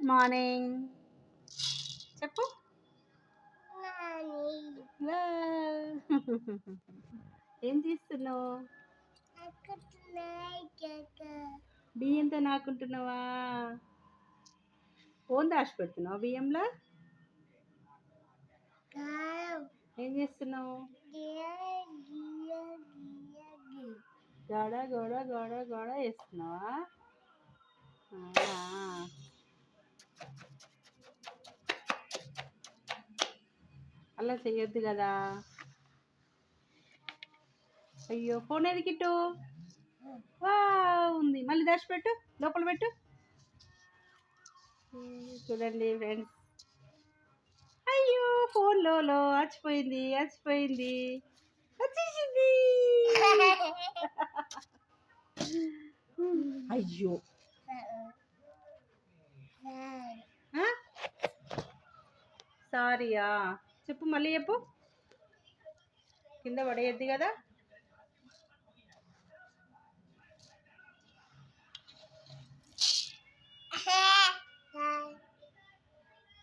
Good morning చెప్పు. ఏం తీస్తున్నావు? బియ్యంతో నాకుంటున్నావా? ఫోన్ దాచి పెడుతున్నావు బియ్యంలో? ఏం చేస్తున్నావు? గోడ గోడ గోడ గోడ వేస్తున్నావా? అలా చెయ్యొద్దు కదా. అయ్యో ఫోన్ ఏది కిట్టు? వా ఉంది, మళ్ళీ దాచిపెట్టు, లోపల పెట్టు. చూడండి ఫ్రెండ్స్, అయ్యో ఫోన్లో వచ్చిపోయింది వచ్చేసింది. అయ్యో సారీయా? చెప్పు, మళ్ళీ చెప్పు. కింద పడేయద్దు కదా.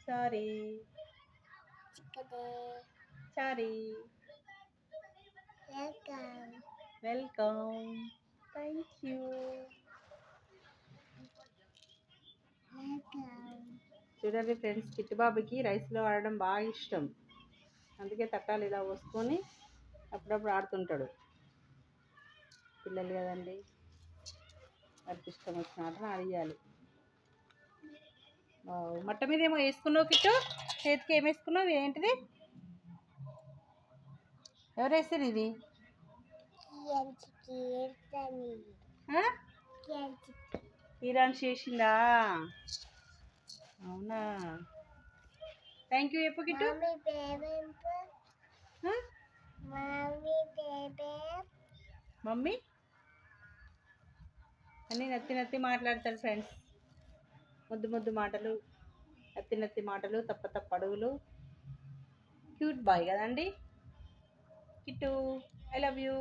Sorry sorry. Welcome. Thank you. చూడండి ఫ్రెండ్స్, కిట్టుబాబుకి రైస్లో ఆడడం బాగా ఇష్టం. అందుకే తట్టాలు ఇలా పోసుకొని అప్పుడప్పుడు ఆడుతుంటాడు. పిల్లలు కదండి, వారికి ఇష్టం వచ్చిన ఆటను ఆడియాలి. మట్ట మీద ఏమో వేసుకున్నావు కిట్టు, చేతికి ఏం వేసుకున్నావు? ఏంటిది? ఎవరు వేస్తారు ఇది? ఈరాన్ చేసిందా? అవునా? థ్యాంక్ యూ చెప్పు కిట్టు. మమ్మీ అన్నీ నత్తి మాట్లాడతారు ఫ్రెండ్స్. ముద్దు మాటలు, నత్తి మాటలు, తప్ప అడుగులు. క్యూట్ బాయ్ కదండి కిట్టు. I love you.